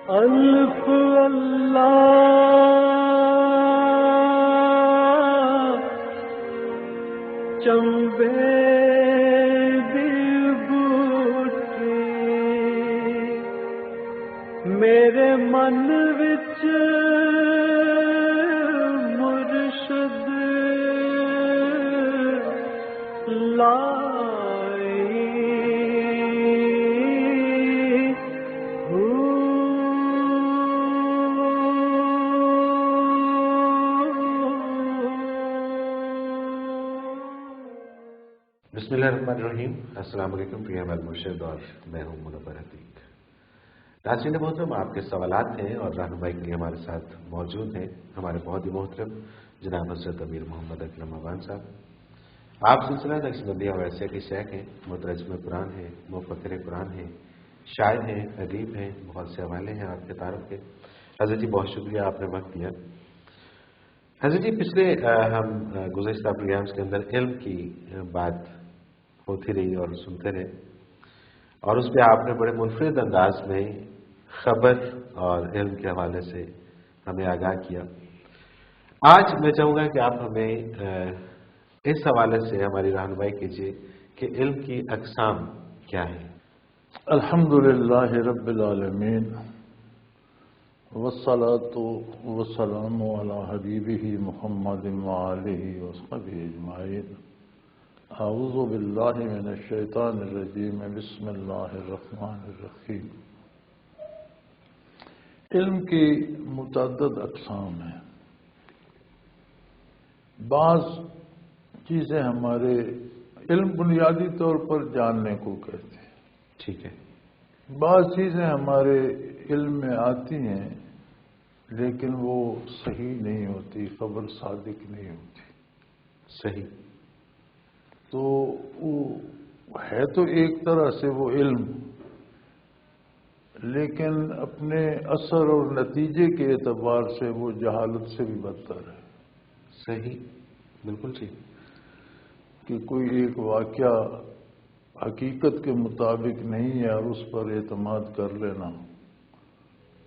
الف اللہ چمبے دی بوٹی میرے من وچ مرشد لائی بسم اللہ الرحمن الرحیم۔ السلام علیکم پریہ احمد مرشد اور میں ہوں منور عتیق۔ ناظرین محترم، آپ کے سوالات ہیں اور رہنمائی کے لیے ہمارے ساتھ موجود ہیں ہمارے بہت ہی محترم جناب حضرت امیر محمد اکرم افغان صاحب۔ آپ سلسلہ نقشبندیہ اور ایسے کے شیخ ہیں، مترجم قرآن ہیں، مفکر قرآن ہیں، شاعر ہیں، ادیب ہیں، بہت سے حوالے ہیں آپ کے تعارف کے۔ حضرت جی بہت شکریہ، آپ نے وقت دیا۔ حضرت جی پچھلے ہم گزشتہ پروگرامس کے اندر علم کی بات ہوتی رہی اور سنتے رہے، اور اس پہ آپ نے بڑے منفرد انداز میں خبر اور علم کے حوالے سے ہمیں آگاہ کیا۔ آج میں چاہوں گا کہ آپ ہمیں اس حوالے سے ہماری رہنمائی کیجیے کہ علم کی اقسام کیا ہیں۔ الحمدللہ رب العالمین والصلاة والسلام علی حبیبہ محمد وآلہ وصحبہ اجمعین۔ اعوذ باللہ من الشیطان الرجیم، بسم اللہ الرحمن الرحیم۔ علم کی متعدد اقسام ہیں۔ بعض چیزیں ہمارے علم بنیادی طور پر جاننے کو کہتے ہیں، ٹھیک ہے۔ بعض چیزیں ہمارے علم میں آتی ہیں لیکن وہ صحیح نہیں ہوتی، خبر صادق نہیں ہوتی۔ صحیح۔ تو وہ ہے تو ایک طرح سے وہ علم، لیکن اپنے اثر اور نتیجے کے اعتبار سے وہ جہالت سے بھی بدتر ہے۔ صحیح، بالکل ٹھیک۔ کہ کوئی ایک واقعہ حقیقت کے مطابق نہیں ہے اور اس پر اعتماد کر لینا،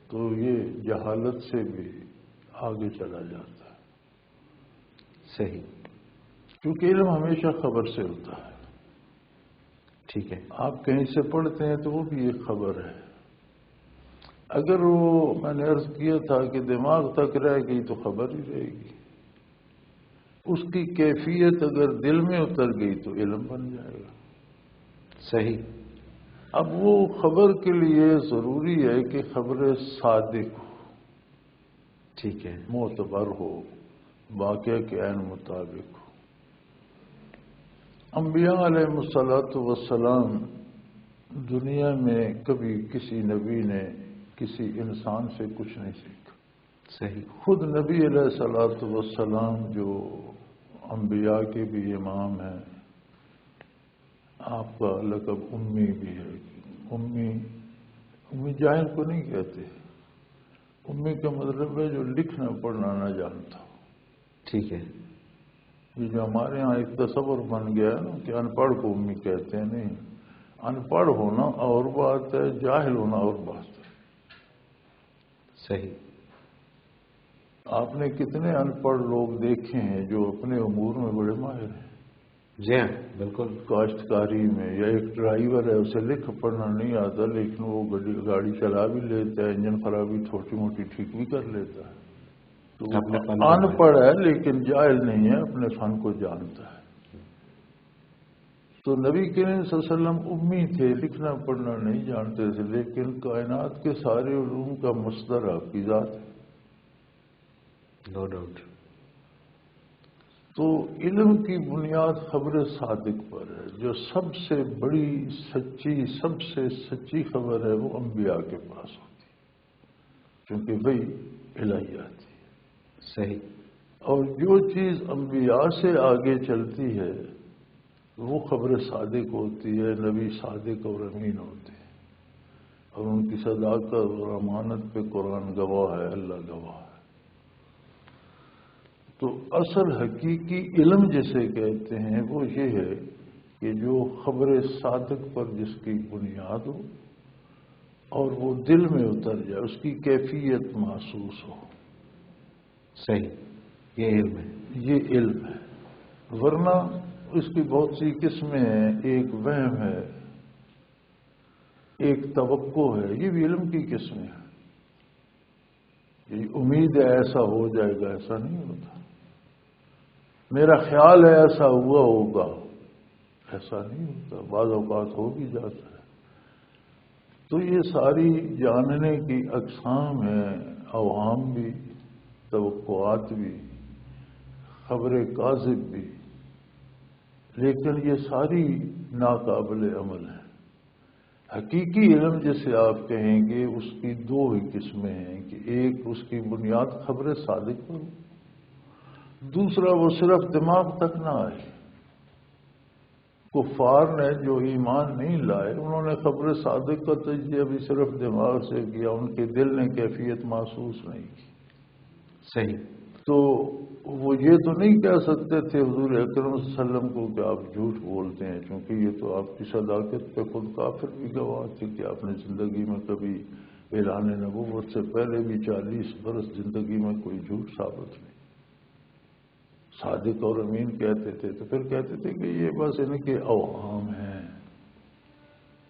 تو یہ جہالت سے بھی آگے چلا جاتا ہے۔ صحیح، کیونکہ علم ہمیشہ خبر سے ہوتا ہے۔ ٹھیک ہے۔ آپ کہیں سے پڑھتے ہیں تو وہ بھی ایک خبر ہے۔ اگر وہ میں نے عرض کیا تھا کہ دماغ تک رہ گئی تو خبر ہی رہے گی، اس کی کیفیت اگر دل میں اتر گئی تو علم بن جائے گا۔ صحیح۔ اب وہ خبر کے لیے ضروری ہے کہ خبر صادق ہو، ٹھیک ہے، معتبر ہو، واقعہ کے عین مطابق ہو۔ انبیاء علیہ الصلوۃ والسلام دنیا میں کبھی کسی نبی نے کسی انسان سے کچھ نہیں سیکھا۔ صحیح۔ خود نبی علیہ الصلوۃ والسلام جو انبیاء کے بھی امام ہیں، آپ کا لقب امی بھی ہے۔ امی جاہل کو نہیں کہتے، امی کا مطلب ہے جو لکھنا پڑھنا نہ جانتا۔ ٹھیک ہے۔ یہ جو ہمارے ہاں ایک تصور بن گیا ہے نا کہ ان پڑھ کو امی کہتے ہیں، نہیں، ان پڑھ ہونا اور بات ہے، جاہل ہونا اور بات ہے۔ صحیح۔ آپ نے کتنے ان پڑھ لوگ دیکھے ہیں جو اپنے امور میں بڑے ماہر ہیں؟ جی ہاں، بالکل۔ کاشتکاری میں، یا ایک ڈرائیور ہے اسے لکھ پڑھنا نہیں آتا لیکن وہ گاڑی چلا بھی لیتا ہے، انجن خرابی چھوٹی موٹی ٹھیک بھی کر لیتا ہے۔ تو ان پڑھ ہے لیکن جاہل نہیں ہے، اپنے فن کو جانتا ہے۔ تو نبی کریم صلی اللہ علیہ وسلم امی تھے، لکھنا پڑھنا نہیں جانتے تھے، لیکن کائنات کے سارے علوم کا مصدر آپ کی ذات ہے۔ No doubt. تو علم کی بنیاد خبر صادق پر ہے۔ جو سب سے بڑی سچی، سب سے سچی خبر ہے وہ انبیاء کے پاس ہوتی ہے، کیونکہ وہی الہیات ہے۔ صحیح۔ اور جو چیز انبیاء سے آگے چلتی ہے وہ خبر صادق ہوتی ہے، نبی صادق اور امین ہوتے ہیں، اور ان کی صداقت اور امانت پہ قرآن گواہ ہے، اللہ گواہ ہے۔ تو اصل حقیقی علم جسے کہتے ہیں وہ یہ ہے کہ جو خبر صادق پر جس کی بنیاد ہو اور وہ دل میں اتر جائے، اس کی کیفیت محسوس ہو، صحیح، یہ علم ہے، یہ علم ہے۔ ورنہ اس کی بہت سی قسمیں ہیں، ایک وہم ہے، ایک توقع ہے، یہ بھی علم کی قسمیں ہیں۔ یہ امید ہے ایسا ہو جائے گا، ایسا نہیں ہوتا۔ میرا خیال ہے ایسا ہوا ہوگا، ایسا نہیں ہوتا، بعض اوقات ہو بھی جاتا ہے۔ تو یہ ساری جاننے کی اقسام ہیں، اوہام بھی، توقعات بھی، خبر کاذب بھی، لیکن یہ ساری ناقابل عمل ہیں۔ حقیقی علم جسے آپ کہیں گے اس کی دو ہی قسمیں ہیں کہ ایک اس کی بنیاد خبر صادق پر ہو، دوسرا وہ صرف دماغ تک نہ آئے۔ کفار نے جو ایمان نہیں لائے انہوں نے خبر صادق کا تجزیہ بھی صرف دماغ سے کیا، ان کے دل نے کیفیت محسوس نہیں کی۔ صحیح۔ تو وہ یہ تو نہیں کہہ سکتے تھے حضور اکرم صلی اللہ علیہ وسلم کو کہ آپ جھوٹ بولتے ہیں، کیونکہ یہ تو آپ کی صداقت پہ خود کافر بھی گواہ تھے کہ آپ نے زندگی میں کبھی اعلان نبوت سے پہلے بھی 40 برس زندگی میں کوئی جھوٹ ثابت نہیں۔ صادق اور امین کہتے تھے، تو پھر کہتے تھے کہ یہ بس ان کے اوہام ہیں،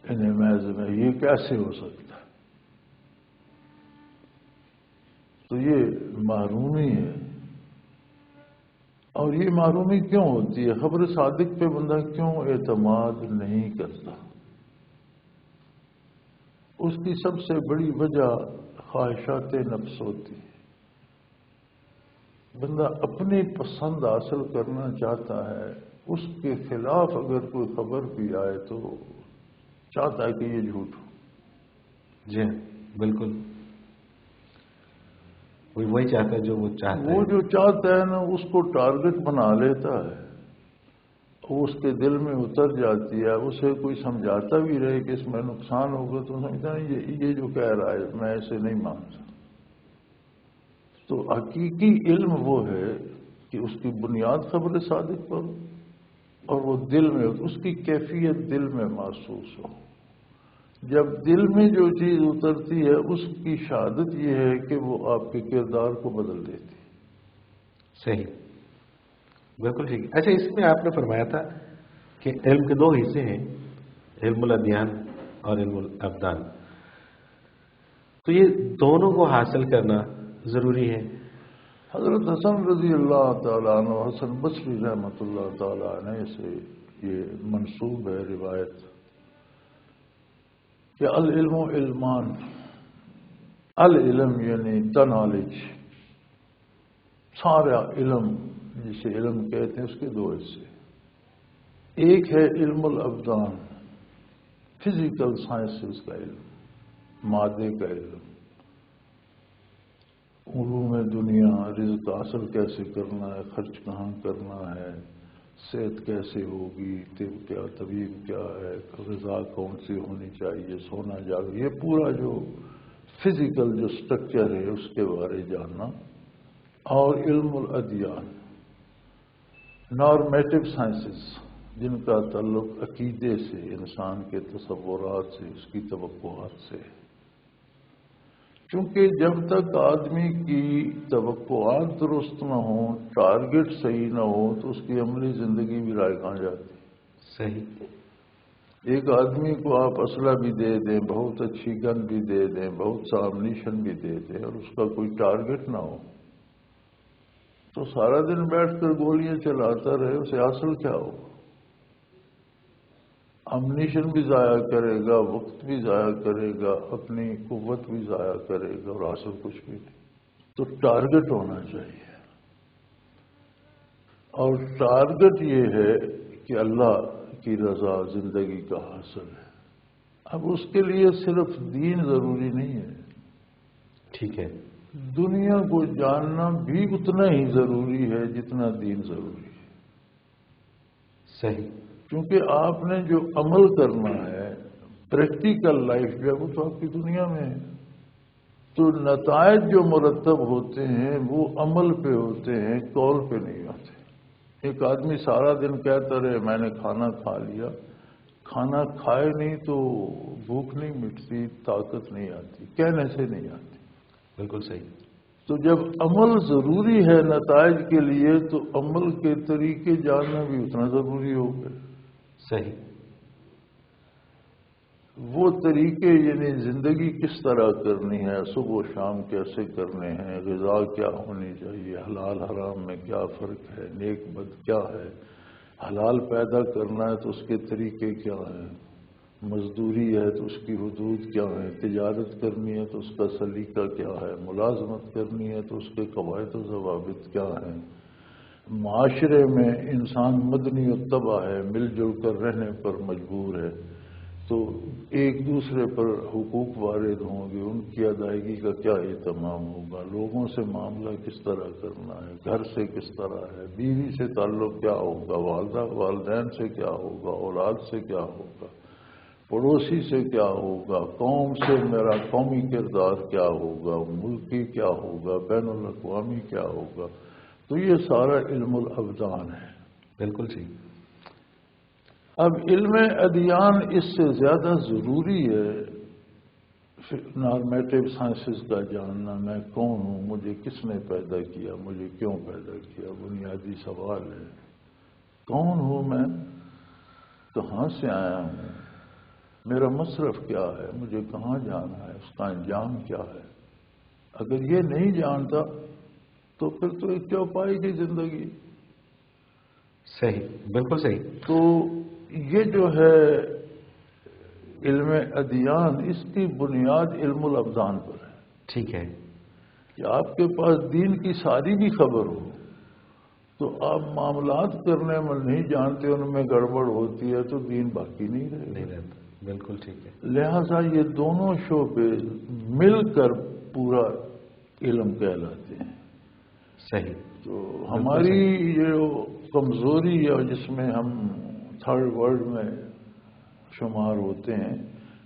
انہیں محض میں یہ کیسے ہو سکتا ہے؟ تو یہ محرومی ہے۔ اور یہ معلومی کیوں ہوتی ہے؟ خبر صادق پہ بندہ کیوں اعتماد نہیں کرتا؟ اس کی سب سے بڑی وجہ خواہشات نفس ہوتی ہے۔ بندہ اپنی پسند حاصل کرنا چاہتا ہے، اس کے خلاف اگر کوئی خبر بھی آئے تو چاہتا ہے کہ یہ جھوٹ ہو۔ جی بالکل، وہی چاہتا ہے جو وہ چاہتا ہے، وہ جو چاہتا ہے نا اس کو ٹارگٹ بنا لیتا ہے، وہ اس کے دل میں اتر جاتی ہے۔ اسے کوئی سمجھاتا بھی رہے کہ اس میں نقصان ہوگا تو سمجھتا ہے یہ جو کہہ رہا ہے میں اسے نہیں مانتا۔ تو حقیقی علم وہ ہے کہ اس کی بنیاد خبر صادق پر اور وہ دل میں، اس کی کیفیت دل میں محسوس ہو۔ جب دل میں جو چیز اترتی ہے اس کی شہادت یہ ہے کہ وہ آپ کے کردار کو بدل دیتی ہے۔ صحیح، بالکل ٹھیک۔ اچھا، اس میں آپ نے فرمایا تھا کہ علم کے دو حصے ہیں، علم الادیان اور علم الابدان، تو یہ دونوں کو حاصل کرنا ضروری ہے۔ حضرت حسن رضی اللہ تعالیٰ عنہ، حسن بصری رحمۃ اللہ تعالیٰ عنہ سے یہ منسوب ہے روایت کہ العلم علمان، العلم یعنی دا نالج، سارا علم جسے علم کہتے ہیں اس کے دو حصے، ایک ہے علم الابدان، فزیکل سائنسز کا علم، مادے کا علم، علوم دنیا، رزق حاصل کیسے کرنا ہے، خرچ کہاں کرنا ہے، صحت کیسے ہوگی، طب کیا، طبیب کیا ہے، غذا کون سی ہونی چاہیے، سونا جاگنا، یہ پورا جو فزیکل جو سٹرکچر ہے اس کے بارے جاننا۔ اور علم الادیان، نارمیٹو سائنسز، جن کا تعلق عقیدے سے، انسان کے تصورات سے، اس کی توقعات سے، چونکہ جب تک آدمی کی توقعات درست نہ ہوں، ٹارگٹ صحیح نہ ہو تو اس کی عملی زندگی بھی رائے کہاں جاتی۔ صحیح، ایک آدمی کو آپ اسلحہ بھی دے دیں، بہت اچھی گن بھی دے دیں، بہت سا امنیشن بھی دے دیں، اور اس کا کوئی ٹارگٹ نہ ہو تو سارا دن بیٹھ کر گولیاں چلاتا رہے، اسے حاصل کیا ہو؟ امنیشن بھی ضائع کرے گا، وقت بھی ضائع کرے گا، اپنی قوت بھی ضائع کرے گا، اور حاصل کچھ بھی نہیں۔ تو ٹارگٹ ہونا چاہیے، اور ٹارگٹ یہ ہے کہ اللہ کی رضا زندگی کا حاصل ہے۔ اب اس کے لیے صرف دین ضروری نہیں ہے، ٹھیک ہے، دنیا کو جاننا بھی اتنا ہی ضروری ہے جتنا دین ضروری ہے۔ صحیح، کیونکہ آپ نے جو عمل کرنا ہے، پریکٹیکل لائف جو ہے وہ تو آپ کی دنیا میں ہے، تو نتائج جو مرتب ہوتے ہیں وہ عمل پہ ہوتے ہیں، قول پہ نہیں ہوتے۔ ایک آدمی سارا دن کہتا رہے میں نے کھانا کھا لیا، کھانا کھائے نہیں تو بھوک نہیں مٹتی، طاقت نہیں آتی، کہنے سے نہیں آتی۔ بالکل صحیح۔ تو جب عمل ضروری ہے نتائج کے لیے تو عمل کے طریقے جاننا بھی اتنا ضروری ہو گئے۔ صحیح۔ وہ طریقے یعنی زندگی کس طرح کرنی ہے، صبح و شام کیسے کرنے ہیں، غذا کیا ہونی چاہیے، حلال حرام میں کیا فرق ہے، نیک بد کیا ہے، حلال پیدا کرنا ہے تو اس کے طریقے کیا ہیں، مزدوری ہے تو اس کی حدود کیا ہیں، تجارت کرنی ہے تو اس کا سلیقہ کیا ہے، ملازمت کرنی ہے تو اس کے قواعد و ضوابط کیا ہیں، معاشرے میں انسان مدنی و طبع ہے، مل جل کر رہنے پر مجبور ہے، تو ایک دوسرے پر حقوق وارد ہوں گے، ان کی ادائیگی کا کیا اہتمام ہوگا، لوگوں سے معاملہ کس طرح کرنا ہے، گھر سے کس طرح ہے، بیوی سے تعلق کیا ہوگا، والدہ والدین سے کیا ہوگا، اولاد سے کیا ہوگا، پڑوسی سے کیا ہوگا، قوم سے میرا قومی کردار کیا ہوگا، ملکی کیا ہوگا، بین الاقوامی کیا ہوگا۔ تو یہ سارا علم الابدان ہے۔ بالکل ٹھیک۔ اب علم ادیان اس سے زیادہ ضروری ہے نارمیٹو سائنسز کا جاننا، میں کون ہوں، مجھے کس نے پیدا کیا، مجھے کیوں پیدا کیا، بنیادی سوال ہے۔ کون ہوں میں، کہاں سے آیا ہوں، میرا مصرف کیا ہے، مجھے کہاں جانا ہے، اس کا انجام کیا ہے۔ اگر یہ نہیں جانتا تو پھر تو ایک چوپائی کی زندگی۔ صحیح، بالکل صحیح۔ تو یہ جو ہے علم ادیان، اس کی بنیاد علم الابدان پر ہے۔ ٹھیک ہے کہ آپ کے پاس دین کی ساری بھی خبر ہو تو آپ معاملات کرنے میں نہیں جانتے، ان میں گڑبڑ ہوتی ہے تو دین باقی نہیں رہتا۔ بالکل ٹھیک ہے۔ لہذا یہ دونوں شعبے مل کر پورا علم کہلاتے ہیں۔ صحیح۔ تو ہماری یہ کمزوری ہے جس میں ہم تھرڈ ورلڈ میں شمار ہوتے ہیں،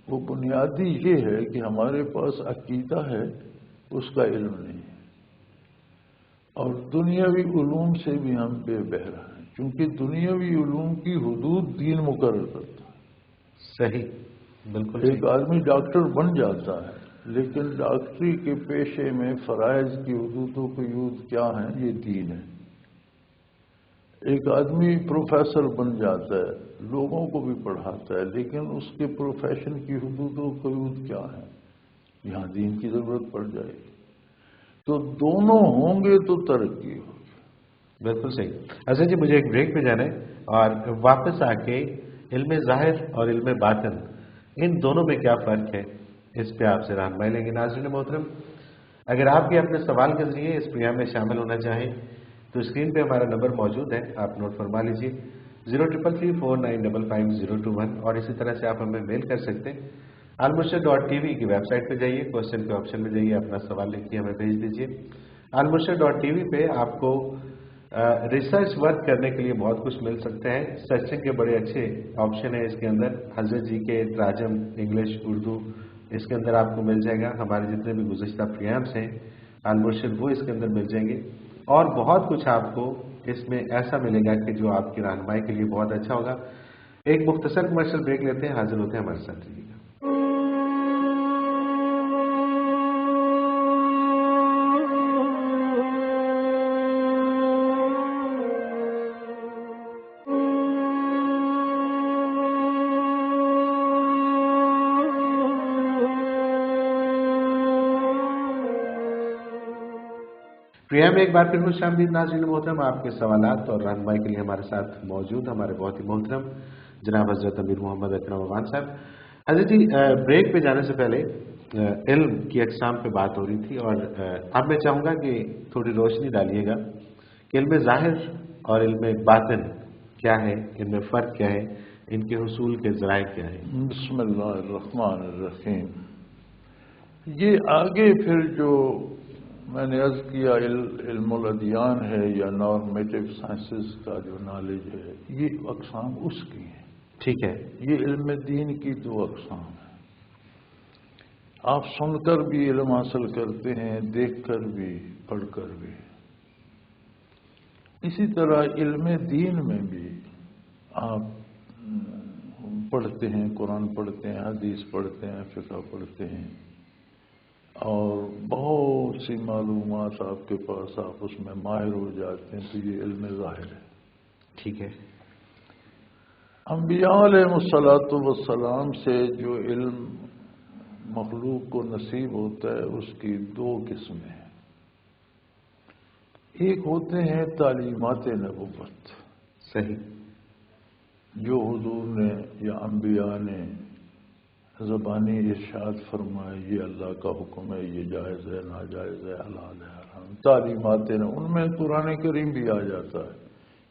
وہ بنیادی یہ ہے کہ ہمارے پاس عقیدہ ہے، اس کا علم نہیں ہے، اور دنیاوی علوم سے بھی ہم بے بہرا ہیں، کیونکہ دنیاوی علوم کی حدود دین مقرر کرتا ہے۔ صحیح، بالکل۔ ایک آدمی ڈاکٹر بن جاتا ہے لیکن ڈاکٹری کے پیشے میں فرائض کی حدود و قیود کیا ہیں، یہ دین ہے۔ ایک آدمی پروفیسر بن جاتا ہے، لوگوں کو بھی پڑھاتا ہے، لیکن اس کے پروفیشن کی حدود و قیود کیا ہیں، یہاں دین کی ضرورت پڑ جائے گی۔ تو دونوں ہوں گے تو ترقی ہوگی۔ بالکل صحیح۔ اچھا جی، مجھے ایک بریک پہ جانا ہے اور واپس آ کے علم ظاہر اور علم باطن، ان دونوں میں کیا فرق ہے، اس پہ آپ سے رہنمائی لیں گے۔ ناظرین محترم، اگر آپ بھی اپنے سوال کے ذریعے اس پروگرام میں شامل ہونا چاہیں تو اسکرین پہ ہمارا نمبر موجود ہے، آپ نوٹ فرما لیجیے 033349555021، اور اسی طرح سے آپ ہمیں میل کر سکتے ہیں almurshid.tv کی ویب سائٹ پہ جائیے، کوشچن کے آپشن میں جائیے، اپنا سوال لکھیے ہمیں بھیج دیجیے۔ almurshid.tv پہ آپ کو ریسرچ ورک کرنے کے لیے بہت کچھ مل سکتا ہے، سرچنگ کے بڑے اچھے آپشن ہیں اس کے اندر، حضرت جی کے تراجم انگلش اردو اس کے اندر آپ کو مل جائے گا، ہمارے جتنے بھی گزشتہ پروگرامس ہیں المرشد وہ اس کے اندر مل جائیں گے، اور بہت کچھ آپ کو اس میں ایسا ملے گا کہ جو آپ کی رہنمائی کے لیے بہت اچھا ہوگا۔ ایک مختصر کمرشل بریک لیتے ہیں، حاضر ہوتے ہیں ہمارے ساتھ رہیے گا۔ پروگرام میں ایک بار پھر خوش آمدید ناظرین محترم، آپ کے سوالات اور رہنمائی کے لیے ہمارے ساتھ موجود ہمارے بہت ہی محترم جناب حضرت امیر محمد اکرم افغان صاحب۔ حضرت جی، بریک پہ جانے سے پہلے علم کی اقسام پہ بات ہو رہی تھی، اور اب میں چاہوں گا کہ تھوڑی روشنی ڈالیے گا کہ علم ظاہر اور علم باطن کیا ہے، ان میں فرق کیا ہے، ان کے حصول کے ذرائع کیا ہیں۔ بسم اللہ الرحمن الرحیم۔ یہ آگے پھر جو میں نے عرض کیا علم الادیان ہے یا نارمیٹو سائنسز کا جو نالج ہے، یہ اقسام اس کی ہیں۔ ٹھیک ہے۔ یہ علم دین کی دو اقسام ہیں۔ آپ سن کر بھی علم حاصل کرتے ہیں، دیکھ کر بھی، پڑھ کر بھی۔ اسی طرح علم دین میں بھی آپ پڑھتے ہیں، قرآن پڑھتے ہیں، حدیث پڑھتے ہیں، فقہ پڑھتے ہیں، اور بہت سی معلومات آپ کے پاس، آپ اس میں ماہر ہو جاتے ہیں، تو یہ علم ظاہر ہے۔ ٹھیک ہے۔ انبیاء علیہ الصلوۃ والسلام سے جو علم مخلوق کو نصیب ہوتا ہے اس کی دو قسمیں ہیں۔ ایک ہوتے ہیں تعلیمات نبوت، صحیح، جو حضور نے یا انبیاء نے زبانی ارشاد فرمائے، یہ اللہ کا حکم ہے، یہ جائز ہے، ناجائز ہے، حلال ہے، حرام، تعلیمات نے، ان میں قرآن کریم بھی آ جاتا ہے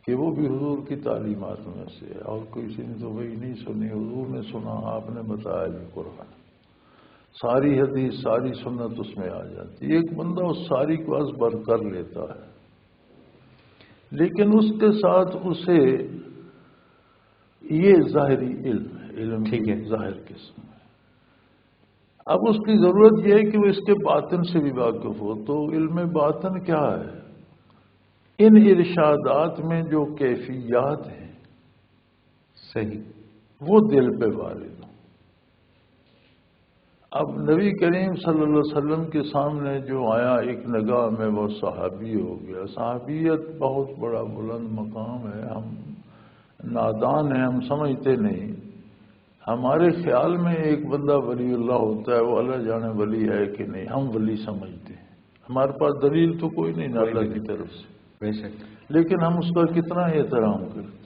کہ وہ بھی حضور کی تعلیمات میں سے ہے، اور کسی نے تو وہی نہیں سنی، حضور نے سنا، آپ نے بتایا بھی قرآن، ساری حدیث، ساری سنت اس میں آ جاتی ہے۔ ایک بندہ اس ساری کو ازبر کر لیتا ہے، لیکن اس کے ساتھ اسے یہ ظاہری علم ٹھیک ہے، ظاہر قسم ہے۔ اب اس کی ضرورت یہ ہے کہ وہ اس کے باطن سے بھی واقف ہو۔ تو علم باطن کیا ہے؟ ان ارشادات میں جو کیفیات ہیں، صحیح، وہ دل پہ وارد ہوں۔ اب نبی کریم صلی اللہ علیہ وسلم کے سامنے جو آیا ایک نگاہ میں وہ صحابی ہو گیا۔ صحابیت بہت بڑا بلند مقام ہے، ہم نادان ہیں، ہم سمجھتے نہیں۔ ہمارے خیال میں ایک بندہ ولی اللہ ہوتا ہے، وہ اللہ جانے ولی ہے کہ نہیں، ہم ولی سمجھتے ہیں، ہمارے پاس دلیل تو کوئی نہیں اللہ کی طرف سے، بے شک، لیکن ہم اس کا کتنا احترام کرتے ہیں۔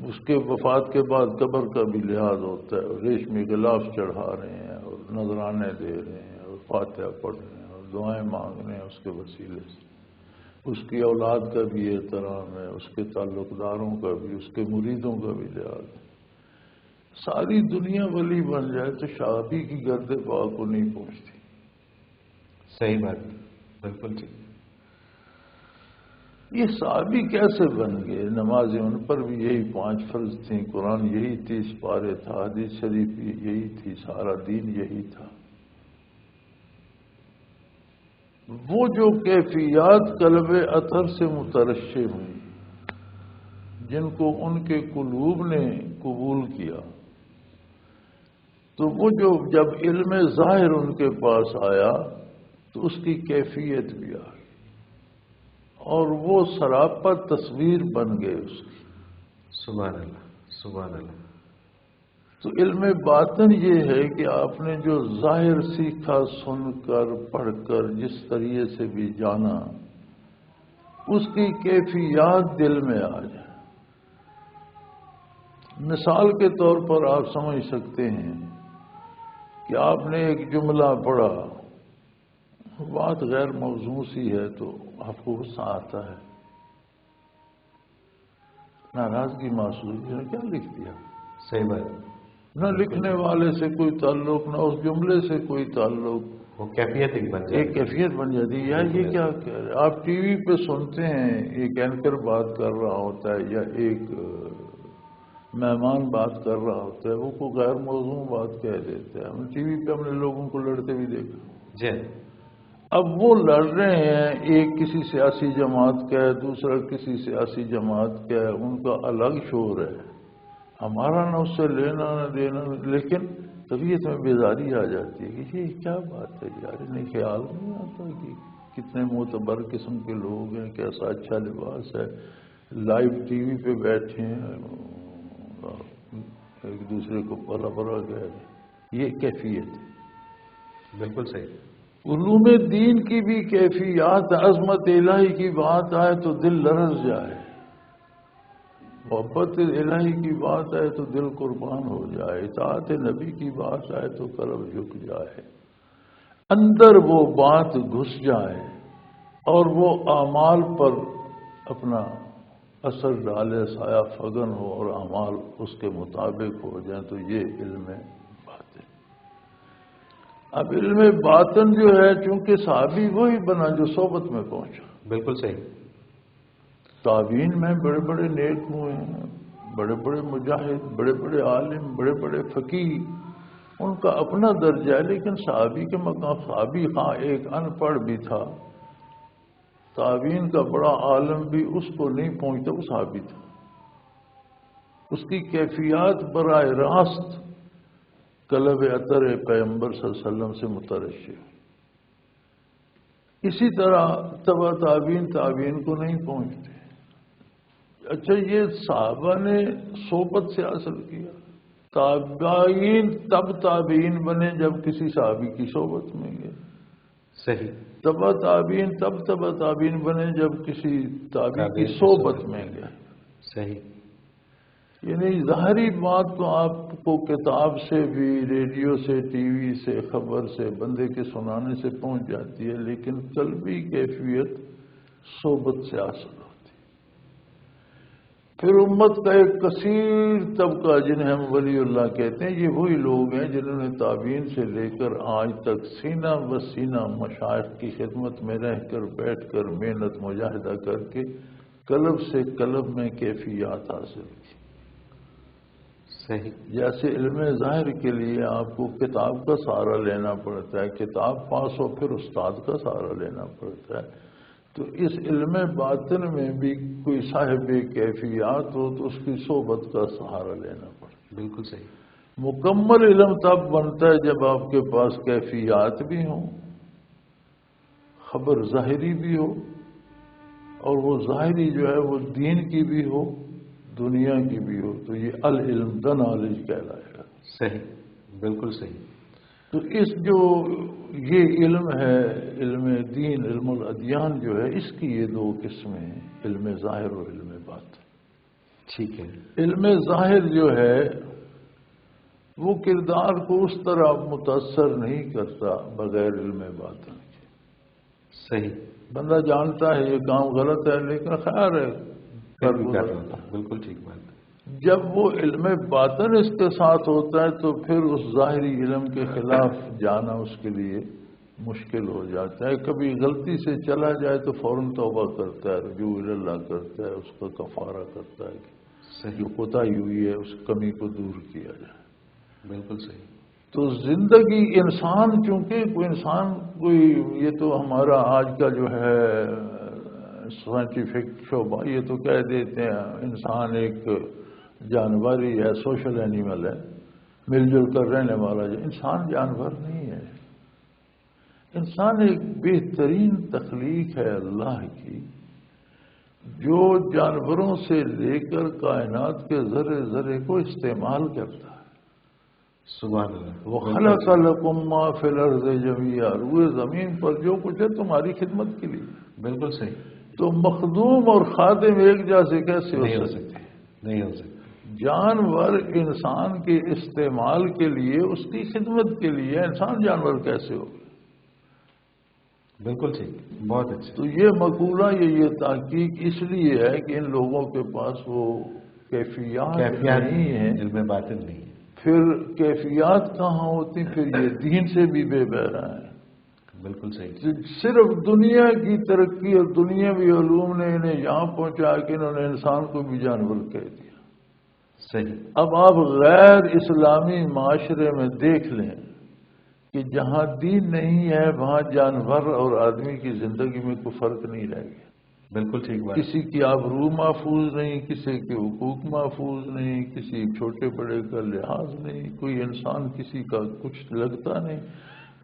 اس کے وفات کے بعد قبر کا بھی لحاظ ہوتا ہے، ریشمی غلاف چڑھا رہے ہیں اور نذرانے دے رہے ہیں اور فاتحہ پڑھ رہے ہیں اور دعائیں مانگ رہے ہیں اس کے وسیلے سے۔ اس کی اولاد کا بھی احترام ہے، اس کے تعلق داروں کا بھی، اس کے مریدوں کا بھی لحاظ ہے۔ ساری دنیا ولی بن جائے تو شادی کی گرد پاک کو نہیں پہنچتی۔ صحیح بات، بالکل ٹھیک۔ یہ صحابی کیسے بن گئے؟ نمازیں ان پر بھی یہی 5 فرض تھیں، قرآن یہی 30 پارے تھا، حدیث شریف یہی تھی، سارا دین یہی تھا۔ وہ جو کیفیات قلب اطہر سے مترشح ہوئی، جن کو ان کے قلوب نے قبول کیا، تو وہ جو جب علم ظاہر ان کے پاس آیا تو اس کی کیفیت بھی آ گئی، اور وہ سراپا تصویر بن گئے اس کی۔ سبحان اللہ، سبحان اللہ۔ تو علم باطن یہ ہے کہ آپ نے جو ظاہر سیکھا، سن کر، پڑھ کر، جس طریقے سے بھی جانا، اس کی کیفیات دل میں آ جائے۔ مثال کے طور پر آپ سمجھ سکتے ہیں کہ آپ نے ایک جملہ پڑھا، بات غیر موضوع سی ہے تو آپ کو غصہ آتا ہے، ناراضگی محسوس، نے کیا لکھ دیا؟ صحیح بات، نہ لکھنے والے سے کوئی تعلق، نہ اس جملے سے کوئی تعلق، وہ کیفیت ایک بن جاتی ہے، ایک کیفیت بن جاتی ہے۔ یار یہ کیا کہہ رہے؟ آپ ٹی وی پہ سنتے ہیں ایک اینکر بات کر رہا ہوتا ہے یا ایک مہمان بات کر رہا ہوتا ہے، وہ کو غیر موضوع بات کہہ دیتے ہیں۔ ہم ٹی وی پہ ہم نے لوگوں کو لڑتے بھی دیکھا۔ جی، اب وہ لڑ رہے ہیں، ایک کسی سیاسی جماعت کا ہے، دوسرا کسی سیاسی جماعت کا ہے، ان کا الگ شور ہے، ہمارا نہ اس سے لینا نہ دینا، لیکن طبیعت میں بیداری آ جاتی ہے کہ یہ کیا بات ہے یار، انہیں خیال نہیں آتا کہ کتنے معتبر قسم کے لوگ ہیں، کیسا اچھا لباس ہے، لائیو ٹی وی پہ بیٹھے ہیں، ایک دوسرے کو بڑا بڑا کہہ رہے ہیں۔ یہ کیفیت ہے، بالکل صحیح۔ علوم دین کی بھی کیفیات، عظمت الہی کی بات آئے تو دل لرز جائے، محبت الہی کی بات آئے تو دل قربان ہو جائے، اطاعت نبی کی بات آئے تو قلب جھک جائے، اندر وہ بات گھس جائے اور وہ اعمال پر اپنا اثر ڈالے، سایہ فگن ہو اور اعمال اس کے مطابق ہو جائیں، تو یہ علم باطن۔ اب علم باطن جو ہے، چونکہ صحابی وہی بنا جو صحبت میں پہنچا۔ بالکل صحیح۔ تابعین میں بڑے بڑے نیک ہوئے ہیں، بڑے بڑے مجاہد، بڑے بڑے عالم، بڑے بڑے فقیہ، ان کا اپنا درجہ ہے، لیکن صحابی کے مقام، صحابی ہاں ایک ان پڑھ بھی تھا، تابعین کا بڑا عالم بھی اس کو نہیں پہنچتا، وہ صحابی تھا، اس کی کیفیات براہ راست قلب اطر پیغمبر صلی اللہ علیہ وسلم سے مترشح. اسی طرح تبع تابعین کو نہیں پہنچتے. اچھا یہ صحابہ نے صحبت سے حاصل کیا. تابعین تب تابعین بنے جب کسی صحابی کی صحبت میں گئے. صحیح. تبع تابعین بنے جب کسی تابعی کی صحبت میں گئے. صحیح. یعنی ظاہری بات تو آپ کو کتاب سے بھی، ریڈیو سے، ٹی وی سے، خبر سے، بندے کے سنانے سے پہنچ جاتی ہے، لیکن قلبی کیفیت صحبت سے حاصل ہوتی ہے. پھر امت کا ایک کثیر طبقہ جنہیں ہم ولی اللہ کہتے ہیں، یہ وہی لوگ ہیں جنہوں نے تابعین سے لے کر آج تک سینہ بسینہ مشائخ کی خدمت میں رہ کر، بیٹھ کر، محنت مجاہدہ کر کے قلب سے قلب میں کیفیات حاصل کی. صحیح. جیسے علم ظاہر کے لیے آپ کو کتاب کا سہارا لینا پڑتا ہے، کتاب پاس ہو پھر استاد کا سہارا لینا پڑتا ہے، تو اس علم باطن میں بھی کوئی صاحب کیفیات ہو تو اس کی صحبت کا سہارا لینا پڑتا ہے. بالکل صحیح. مکمل علم تب بنتا ہے جب آپ کے پاس کیفیات بھی ہوں، خبر ظاہری بھی ہو، اور وہ ظاہری جو ہے وہ دین کی بھی ہو، دنیا کی بھی ہو، تو یہ العلم دا نالج کہلائے گا. صحیح. بالکل صحیح. تو اس جو یہ علم ہے، علم دین، علم الادیان جو ہے، اس کی یہ دو قسمیں ہیں، علم ظاہر اور علم باطن. ٹھیک ہے. علم ظاہر جو ہے وہ کردار کو اس طرح متاثر نہیں کرتا بغیر علم باطن کے. صحیح. بندہ جانتا ہے یہ کام غلط ہے، لیکن خیر ہے کر لیتا. بالکل ٹھیک بات ہے. جب وہ علم باطن اس کے ساتھ ہوتا ہے تو پھر اس ظاہری علم کے خلاف جانا اس کے لیے مشکل ہو جاتا ہے. کبھی غلطی سے چلا جائے تو فوراً توبہ کرتا ہے، رجوع اللہ کرتا ہے، اس کا کفارہ کرتا ہے کہ جو کوتاہی ہوئی ہے اس کمی کو دور کیا جائے. بالکل صحیح. تو زندگی انسان، چونکہ کوئی یہ تو ہمارا آج کا جو ہے سائنٹیفک شعبہ یہ تو کہہ دیتے ہیں انسان ایک جانور ہی ہے، سوشل اینیمل ہے، مل جل کر رہنے والا. جو انسان جانور نہیں ہے، انسان ایک بہترین تخلیق ہے اللہ کی، جو جانوروں سے لے کر کائنات کے ذرے ذرے کو استعمال کرتا ہے. سبحان اللہ. وہ خلق لکم ما فی الارض جمیعا، روئے زمین پر جو کچھ ہے تمہاری خدمت کے لیے. بالکل صحیح. تو مخدوم اور خادم ایک جیسے کیسے ہو سکتے؟ نہیں ہو سکتے. جانور انسان کے استعمال کے لیے، اس کی خدمت کے لیے، انسان جانور کیسے ہو؟ بالکل ٹھیک. بہت اچھا. تو یہ مقولہ، یہ تحقیق اس لیے ہے کہ ان لوگوں کے پاس وہ کیفیات نہیں ہیں، علم باطن نہیں ہے. پھر کیفیات کہاں ہوتی؟ پھر یہ دین سے بھی بے بہرا ہے. بالکل صحیح. صرف دنیا کی ترقی اور دنیاوی علوم نے انہیں یہاں پہنچا کہ انہوں نے انسان کو بھی جانور کہہ دیا. صحیح. اب آپ غیر اسلامی معاشرے میں دیکھ لیں کہ جہاں دین نہیں ہے وہاں جانور اور آدمی کی زندگی میں کوئی فرق نہیں رہ گیا. بالکل ٹھیک بات. کسی کی آبرو محفوظ نہیں، کسی کے حقوق محفوظ نہیں، کسی چھوٹے بڑے کا لحاظ نہیں، کوئی انسان کسی کا کچھ لگتا نہیں.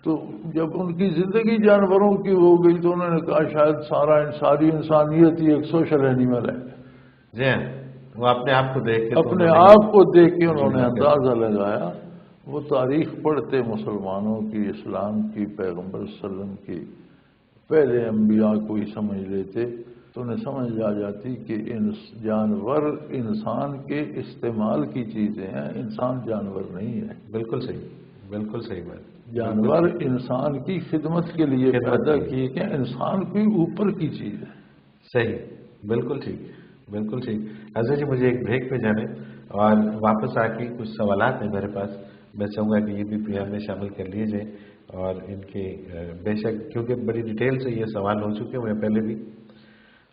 تو جب ان کی زندگی جانوروں کی ہو گئی تو انہوں نے کہا شاید ساری انسانیت ہی ایک سوشل اینیمل ہے. جی ہاں، وہ اپنے آپ کو دیکھ کے انہوں نے اندازہ لگایا. وہ تاریخ پڑھتے مسلمانوں کی، اسلام کی، پیغمبر صلی اللہ علیہ وسلم کی، پہلے انبیاء کو ہی سمجھ لیتے تو انہیں سمجھ آ جاتی کہ جانور انسان کے استعمال کی چیزیں ہیں، انسان جانور نہیں ہے. بالکل صحیح. بالکل صحیح بات. جانور انسان کی خدمت کے لیے پیدا کیے کہ انسان کوئی اوپر کی چیز ہے. صحیح. بالکل ٹھیک. بالکل ٹھیک. حضرت جی مجھے ایک بریک پہ جانے اور واپس آ کے کچھ سوالات ہیں میرے پاس، میں چاہوں گا کہ یہ بھی پروگرام میں شامل کر لیے جائیں. اور ان کے بے شک کیونکہ بڑی ڈیٹیل سے یہ سوال ہو چکے ہیں پہلے بھی،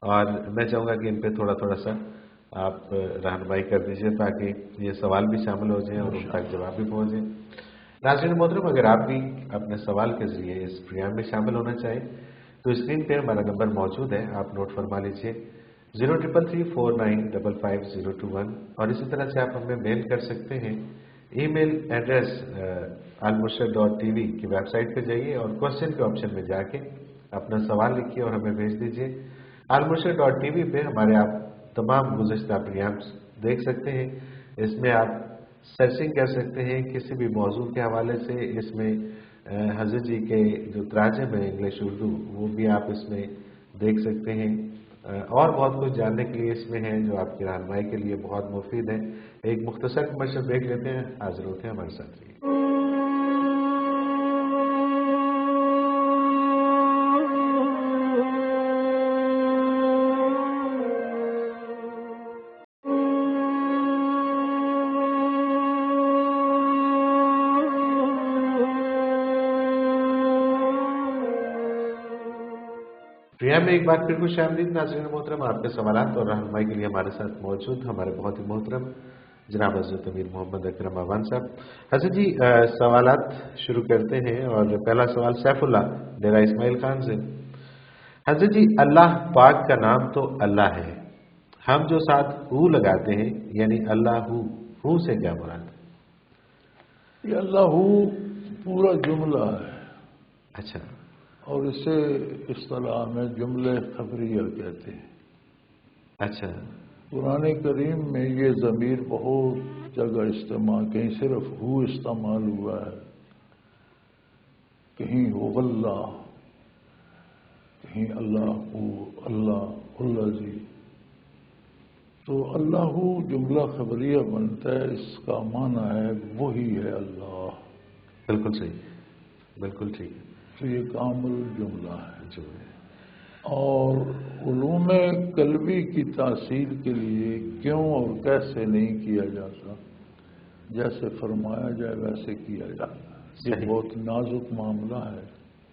اور میں چاہوں گا کہ ان پہ تھوڑا سا آپ رہنمائی کر دیجیے تاکہ یہ سوال بھی شامل ہو جائیں اور ان تک جواب بھی پہنچ جائیں. ناظرین محترم، اگر آپ بھی اپنے سوال کے ذریعے اس پروگرام میں شامل ہونا چاہیں تو اسکرین پہ ہمارا نمبر موجود ہے، آپ نوٹ فرما لیجیے 033349555021 اور اسی طرح سے آپ ہمیں میل کر سکتے ہیں. ای میل ایڈریس almurshid.tv کی ویب سائٹ پہ جائیے اور کوشچن کے آپشن میں جا کے اپنا سوال لکھیے اور ہمیں بھیج دیجیے. almurshid.tv پہ ہمارے آپ تمام گزشتہ پروگرامس دیکھ سکتے ہیں. اس میں آپ سرچنگ کر سکتے ہیں کسی بھی موضوع کے حوالے سے. اس میں حضرت جی کے جو تراجم ہیں انگلش اردو وہ بھی آپ اس میں دیکھ سکتے ہیں اور بہت کچھ جاننے کے لیے اس میں ہے جو آپ کی رہنمائی کے لیے بہت مفید ہے. ایک مختصر کمرشل بریک لیتے ہیں. حاضر ہوتے ہیں ہمارے ساتھ. پروگرام میں ایک بار پھر خوش آمدید ناظرین محترم. آپ کے سوالات اور رہنمائی کے لیے ہمارے ساتھ موجود ہمارے بہت ہی محترم جناب حضرت امیر محمد اکرم اعوان صاحب. حضرت جی سوالات شروع کرتے ہیں اور پہلا سوال سیف اللہ ڈیرہ اسماعیل خان سے. حضرت جی اللہ پاک کا نام تو اللہ ہے, ہم جو ساتھ ہو لگاتے ہیں یعنی اللہ ہو سے کیا مراد؟ یہ اللہ پورا جملہ ہے. اچھا. اور اسے اصطلاح میں جملے خبریہ کہتے ہیں. اچھا. قرآن کریم میں یہ ضمیر بہت جگہ استعمال, کہیں صرف ہو استعمال ہوا ہے, کہیں ہو اللہ, کہیں اللہ اللہ جی. تو اللہ جملہ خبریہ بنتا ہے, اس کا معنی ہے وہی ہے اللہ. بالکل صحیح, بالکل ٹھیک. تو یہ کامل جملہ ہے. اور علوم قلبی کی تاثیر کے لیے کیوں اور کیسے نہیں کیا جاتا, جیسے فرمایا جائے ویسے کیا جاتا. یہ بہت نازک معاملہ ہے.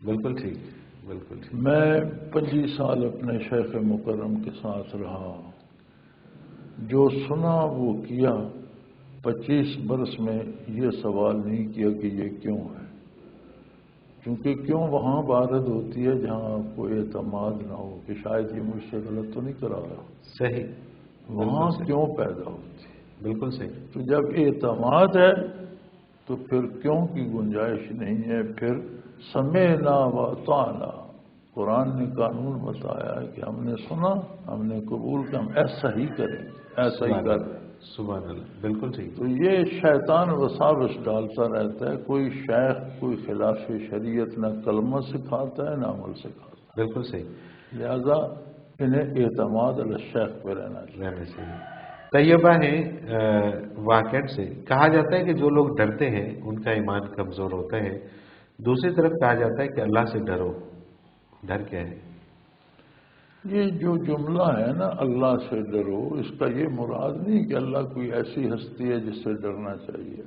بالکل ٹھیک, بالکل ٹھیک. میں 25 سال اپنے شیخ مکرم کے ساتھ رہا, جو سنا وہ کیا. 25 برس میں یہ سوال نہیں کیا کہ یہ کیوں ہے, کیونکہ کیوں وہاں وارد ہوتی ہے جہاں آپ کو اعتماد نہ ہو کہ شاید یہ مجھ سے غلط تو نہیں کرا رہا. صحیح. وہاں کیوں پیدا ہوتی ہے. بالکل صحیح. تو جب اعتماد ہے تو پھر کیوں کی گنجائش نہیں ہے. پھر سمعنا واطعنا, قرآن نے قانون بتایا ہے کہ ہم نے سنا, ہم نے قبول کیا, ہم ایسا ہی کریں, ایسا ہی کر رہے ہیں. سبحان اللہ. بالکل ٹھیک. تو یہ شیطان وساوس ڈالتا رہتا ہے. کوئی شیخ کوئی خلاف شریعت نہ کلمہ سکھاتا ہے نہ عمل سکھاتا ہے. بالکل صحیح. لہذا انہیں اعتماد الشیخ پہ رہنا چاہیے. طیبہ ہے واقعات سے کہا جاتا ہے کہ جو لوگ ڈرتے ہیں ان کا ایمان کمزور ہوتا ہے. دوسری طرف کہا جاتا ہے کہ اللہ سے ڈرو. ڈر کیا ہے؟ یہ جو جملہ ہے نا اللہ سے ڈرو, اس کا یہ مراد نہیں کہ اللہ کوئی ایسی ہستی ہے جس سے ڈرنا چاہیے.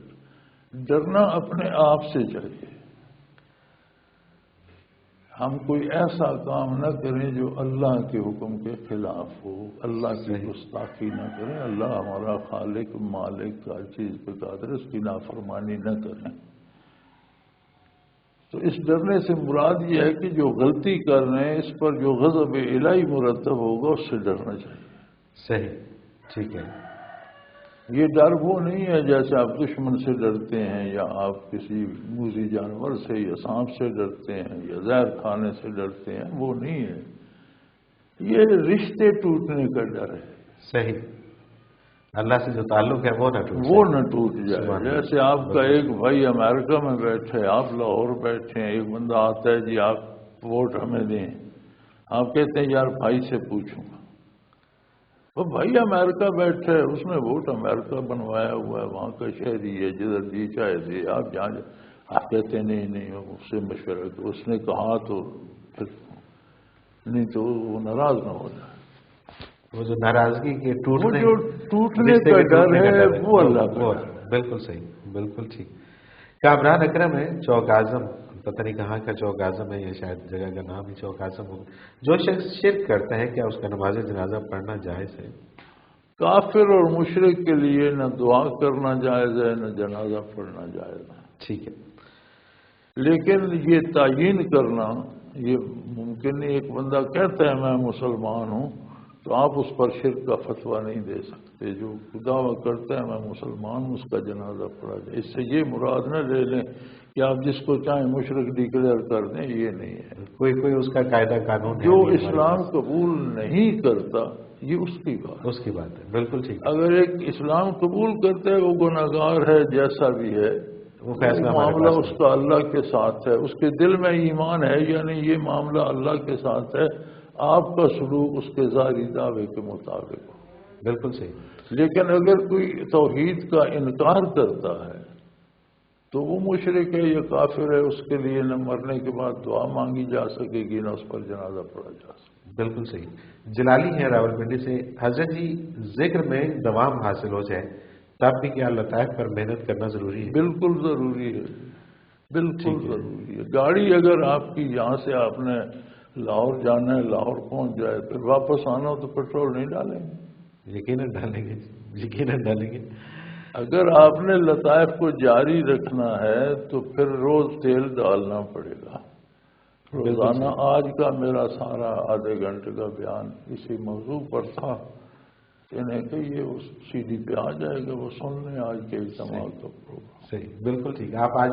ڈرنا اپنے آپ سے چاہیے. ہم کوئی ایسا کام نہ کریں جو اللہ کے حکم کے خلاف ہو, اللہ کی گستاخی نہ کریں. اللہ ہمارا خالق مالک ہر چیز پہ قادر, اس کی نافرمانی نہ کریں. تو اس ڈرنے سے مراد یہ ہے کہ جو غلطی کر رہے ہیں اس پر جو غضب الہی مرتب ہوگا اس سے ڈرنا چاہیے. صحیح, ٹھیک ہے. یہ ڈر وہ نہیں ہے جیسے آپ دشمن سے ڈرتے ہیں یا آپ کسی موذی جانور سے یا سانپ سے ڈرتے ہیں یا زہر کھانے سے ڈرتے ہیں, وہ نہیں ہے. یہ رشتے ٹوٹنے کا ڈر ہے. صحیح. اللہ سے جو تعلق ہے وہ نہ ٹوٹ جائے. جیسے آپ کا ایک بھائی امریکہ میں بیٹھے, آپ لاہور بیٹھے ہیں, ایک بندہ آتا ہے جی آپ ووٹ ہمیں دیں, آپ کہتے ہیں یار بھائی سے پوچھوں گا. وہ بھائی امریکہ بیٹھے, اس نے ووٹ امریکہ بنوایا ہوا ہے, وہاں کا شہری ہے, جدھر جی چاہے دے, آپ جہاں آپ کہتے ہیں نہیں اس سے مشورہ کرو. اس نے کہا تو پھر نہیں تو وہ ناراض نہ ہو جائے. وہ جو ناراضگی کے ٹوٹنے کا ڈر ہے وہ اللہ کا. بالکل صحیح, بالکل ٹھیک. کامران اکرم ہے چوک اعظم, پتہ نہیں کہاں کا چوک اعظم ہے, یہ شاید جگہ کا نام ہی چوک اعظم ہوگا. جو شخص شرک کرتا ہے کیا اس کا نماز جنازہ پڑھنا جائز ہے؟ کافر اور مشرک کے لیے نہ دعا کرنا جائز ہے نہ جنازہ پڑھنا جائز ہے. ٹھیک ہے. لیکن یہ تعیین کرنا یہ ممکن نہیں. ایک بندہ کہتا ہے میں مسلمان ہوں, تو تو آپ اس پر شرک کا فتویٰ نہیں دے سکتے. جو دعویٰ کرتے ہیں میں مسلمان ہوں اس کا جنازہ پڑھا جائے. اس سے یہ مراد نہ لے لیں کہ آپ جس کو چاہیں مشرک ڈکلیئر کر دیں، یہ نہیں ہے. کوئی اس کا قاعدہ قانون ہے جو نہیں ہمارے اسلام پاس. قبول نہیں کرتا یہ اس کی بات. اس کی بات ہے، بالکل ٹھیک ہے. اگر ایک اسلام قبول کرتا ہے وہ گناہگار ہے جیسا بھی ہے، وہ فیصلہ ہمارے معاملہ پاس اس کا اللہ کے ساتھ ہے. اس کے دل میں ایمان ہے یعنی یہ معاملہ اللہ کے ساتھ ہے. آپ کا سلوک اس کے ظاہری دعوے کے مطابق ہو. بالکل صحیح. لیکن اگر کوئی توحید کا انکار کرتا ہے تو وہ مشرک ہے یا کافر ہے. اس کے لیے نہ مرنے کے بعد دعا مانگی جا سکے گی نہ اس پر جنازہ پڑھا جا سکے. بالکل صحیح. جلالی ہے راولپنڈی سے. حضرت جی، ذکر میں دوام حاصل ہو جائے تب بھی کیا لطائف پر محنت کرنا ضروری ہے؟ بالکل ضروری ہے، بالکل ضروری ہے. گاڑی اگر آپ کی یہاں سے آپ نے لاہور جانا ہے، لاہور پہنچ جائے، پھر واپس آنا ہو تو پیٹرول نہیں ڈالیں گے؟ یقیناً ڈالیں گے، یقیناً ڈالیں گے. اگر آپ نے لطائف کو جاری رکھنا ہے تو پھر روز تیل ڈالنا پڑے گا. روزانہ آج کا میرا سارا آدھے گھنٹے کا بیان اسی موضوع پر تھا. انہیں کہ یہ اس سی ڈی پہ آ جائے گا، وہ سن لیں آج کے اجتماع کا پروگرام. صحیح، بالکل ٹھیک. آپ آج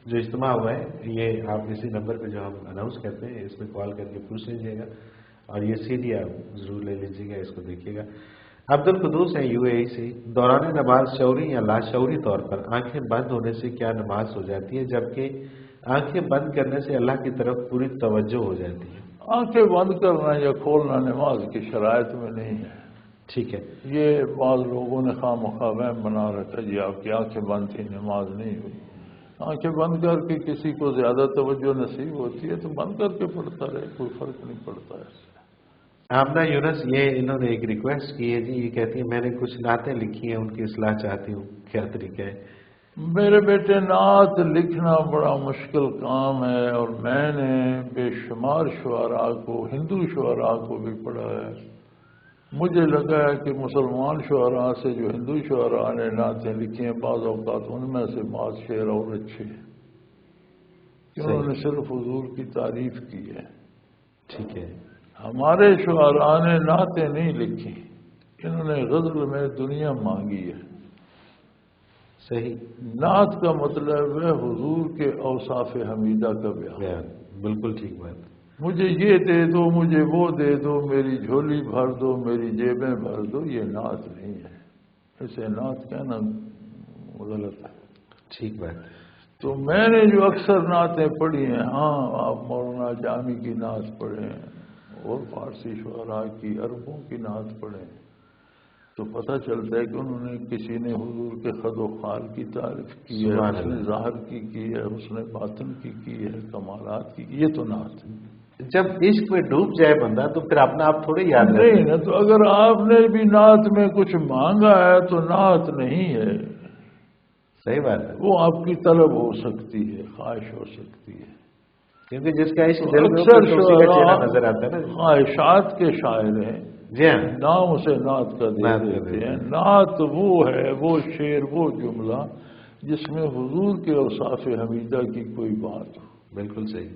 جو اجتماع ہوا ہے یہ آپ اسی نمبر پہ جو ہم اناؤنس کرتے ہیں اس میں کال کر کے پوچھ لیجیے گا، اور یہ سی ڈی آپ ضرور لے لیجیے گا، اس کو دیکھیے گا. عبد القدوس ہیں UAE سے. دوران نماز شعوری یا لاشعوری طور پر آنکھیں بند ہونے سے کیا نماز ہو جاتی ہے، جبکہ آنکھیں بند کرنے سے اللہ کی طرف پوری توجہ ہو جاتی ہے؟ آنکھیں بند کرنا یا کھولنا نماز کی شرائط میں نہیں ہے. ٹھیک ہے. یہ بعض لوگوں نے خواہ مخواہ وہم بنا رکھا جی آپ کی آنکھیں بند تھی نماز نہیں ہوئی. آنکھیں بند کر کے کسی کو زیادہ توجہ نصیب ہوتی ہے تو بند کر کے پڑھتا رہے، کوئی فرق نہیں پڑتا ہے. آمنہ یونس، یہ انہوں نے ایک ریکویسٹ کی ہے جی. یہ کہتی ہیں میں نے کچھ نعتیں لکھی ہیں، ان کی اصلاح چاہتی ہوں، کیا طریقہ ہے؟ میرے بیٹے، نعت لکھنا بڑا مشکل کام ہے، اور میں نے بے شمار شعراء کو، ہندو شعراء کو بھی پڑھا ہے. مجھے لگا ہے کہ مسلمان شعراء سے جو ہندو شعراء نے نعتیں لکھی ہیں بعض اوقات ان میں سے بعض شعر اور اچھے ہیں کہ انہوں نے صرف حضور کی تعریف کی ہے. ٹھیک ہے. ہمارے شعراء نے نعتیں نہیں لکھی، انہوں نے غزل میں دنیا مانگی ہے. صحیح. نعت کا مطلب ہے حضور کے اوصاف حمیدہ کا بیان. بالکل ٹھیک بات. مجھے یہ دے دو، مجھے وہ دے دو، میری جھولی بھر دو، میری جیبیں بھر دو، یہ نعت نہیں ہے. اسے نعت کہنا غلط ہے. ٹھیک بات. تو میں نے جو اکثر نعتیں پڑھی ہیں، ہاں آپ مولانا جامی کی نعت پڑھیں اور فارسی شعراء کی، عربوں کی نعت پڑھیں تو پتہ چلتا ہے کہ انہوں نے کسی نے حضور کے خد و خال کی تعریف کی ہے، اس نے ظاہر کی ہے، اس نے باطن کی ہے، کمالات کی. یہ تو نعت ہے. جب عشق میں ڈوب جائے بندہ تو پھر اپنا آپ تھوڑے یاد نہیں نا. تو اگر آپ نے بھی نعت میں کچھ مانگا ہے تو نعت نہیں ہے. صحیح بات ہے. وہ آپ کی طلب ہو سکتی ہے، خواہش ہو سکتی ہے. کیونکہ جس کا عشق دل میں اکثر اسی کا چہرہ نظر آتا ہے نا. خواہشات کے شاعر ہیں، جی ہاں، نام اسے نعت کا دے دیتے ہیں. نعت وہ ہے، وہ شعر، وہ جملہ جس میں حضور کے اوصاف حمیدہ کی کوئی بات ہو. بالکل صحیح.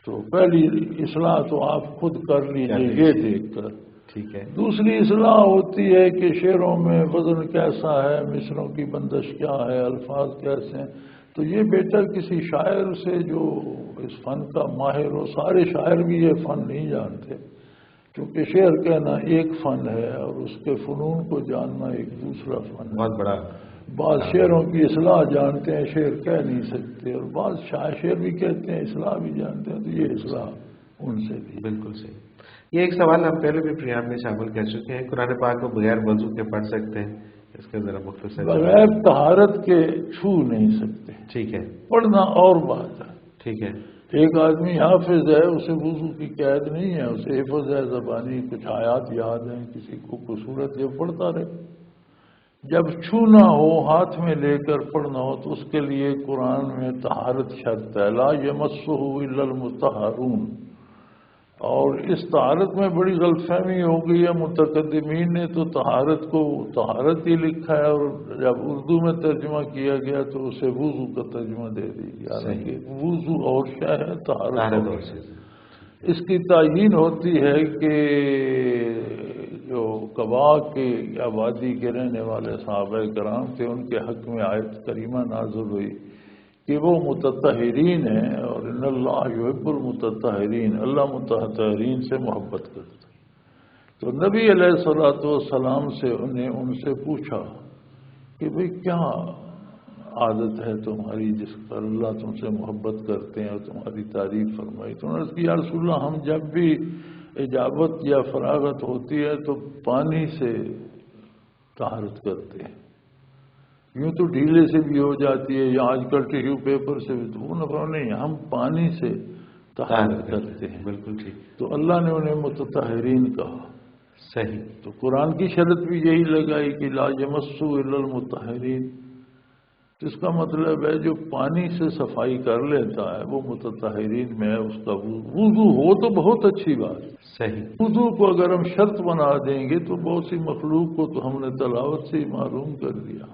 تو پہلی اصلاح تو آپ خود کر لیجیے یہ دیکھ کر. ٹھیک ہے. دوسری اصلاح ہوتی ہے کہ شعروں میں وزن کیسا ہے، مصروں کی بندش کیا ہے، الفاظ کیسے ہیں. تو یہ بیٹا کسی شاعر سے جو اس فن کا ماہر ہو. سارے شاعر بھی یہ فن نہیں جانتے کیونکہ شعر کہنا ایک فن ہے اور اس کے فنون کو جاننا ایک دوسرا فن ہے. بہت بڑا. بعض شعروں کی اصلاح جانتے ہیں، شعر کہہ نہیں سکتے، اور بعض شعر بھی کہتے ہیں، اصلاح بھی جانتے ہیں. تو یہ اصلاح ان سے بھی. بالکل صحیح. یہ ایک سوال ہم پہلے بھی پروگرام میں شامل کر چکے ہیں. قرآن پاک کو بغیر وضو کے پڑھ سکتے ہیں؟ اس کا ذرا مختصر. بغیر طہارت کے چھو نہیں سکتے. ٹھیک ہے. پڑھنا اور بات ہے. ٹھیک ہے. ایک آدمی حافظ ہے، اسے وضو کی قید نہیں ہے، اسے حفظ ہے زبانی، کچھ آیات یاد ہیں، کسی کو صورت یہ پڑھتا رہے. جب چھونا ہو، ہاتھ میں لے کر پڑھنا ہو تو اس کے لیے قرآن میں طہارت شرط ہے. لا یمسہ الا المطہرون. اور اس طہارت میں بڑی غلط فہمی ہو گئی ہے. متقدمین نے تو طہارت کو طہارت ہی لکھا ہے، اور جب اردو میں ترجمہ کیا گیا تو اسے وضو کا ترجمہ دے دی گیا. حالانکہ وضو اور کیا ہے، طہارت اور. اس کی تعیین ہوتی ہے کہ جو قبا کے یا وادی کے رہنے والے صحابہ کرام تھے ان کے حق میں آیت کریمہ نازل ہوئی کہ وہ متطہرین ہیں، اور ان اللہ یحب المتطہرین، اللہ متطہرین سے محبت کرتا ہے۔ تو نبی علیہ الصلوۃ والسلام سے ان سے پوچھا کہ بھئی کیا عادت ہے تمہاری جس پر اللہ تم سے محبت کرتے ہیں اور تمہاری تعریف فرمائی؟ تو انہوں نے کہا یا رسول اللہ، ہم جب بھی اجابت یا فراغت ہوتی ہے تو پانی سے طہارت کرتے ہیں، یوں تو ڈھیلے سے بھی ہو جاتی ہے یا آج کل ٹیشو پیپر سے بھی، تو وہ نہیں، ہم پانی سے طہارت کرتے ہیں۔ بالکل ٹھیک۔ تو اللہ نے انہیں متطہرین کہا۔ صحیح۔ تو قرآن کی شرط بھی یہی لگائی کہ لا یمسوا الا المطہرین، اس کا مطلب ہے جو پانی سے صفائی کر لیتا ہے وہ متطہرین میں ہے، اس کا وضو ہو تو بہت اچھی بات۔ صحیح۔ وضو کو اگر ہم شرط بنا دیں گے تو بہت سی مخلوق کو تو ہم نے تلاوت سے ہی معلوم کر دیا۔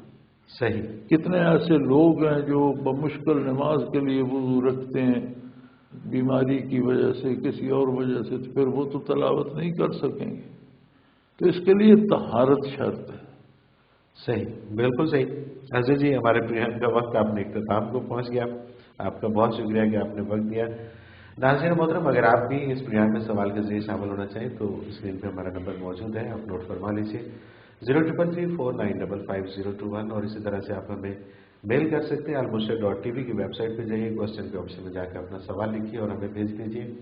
صحیح۔ کتنے ایسے لوگ ہیں جو بمشکل نماز کے لیے وضو رکھتے ہیں، بیماری کی وجہ سے، کسی اور وجہ سے، تو پھر وہ تو تلاوت نہیں کر سکیں گے۔ تو اس کے لیے طہارت شرط ہے۔ صحیح، بالکل صحیح۔ حضرت جی، ہمارے پروگرام کا وقت اپنے اختتام کو پہنچ گیا۔ آپ کا بہت شکریہ کہ آپ نے وقت دیا۔ ناظرین محترم، اگر آپ بھی اس پروگرام میں سوال کے ذریعے شامل ہونا چاہیں تو اسکرین پہ ہمارا نمبر موجود ہے، آپ نوٹ فرما لیجیے 0333495501، اور اسی طرح سے آپ ہمیں میل کر سکتے ہیں۔ almurshed.tv کی ویب سائٹ پہ جائیے، کوشچن کے آپشن میں جا کے اپنا سوال لکھیے اور ہمیں بھیج دیجیے۔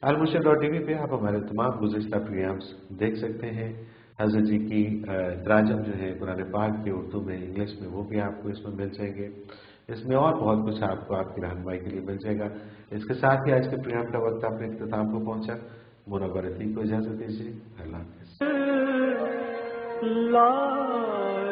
almurshed.tv پہ آپ ہمارے تمام گزشتہ پروگرامس دیکھ سکتے ہیں۔ حضرت جی کی تراجم جو ہے قرآن پاک کے اردو میں، انگلش میں، وہ بھی آپ کو اس میں مل جائیں گے۔ اس میں اور بہت کچھ آپ کو آپ کی رہنمائی کے لیے مل جائے گا۔ اس کے ساتھ ہی آج کے پروگرام کا وقت اپنے اختتام کو پہنچا۔ منور عتیق کو اجازت دیجیے، اللہ حافظ۔ لا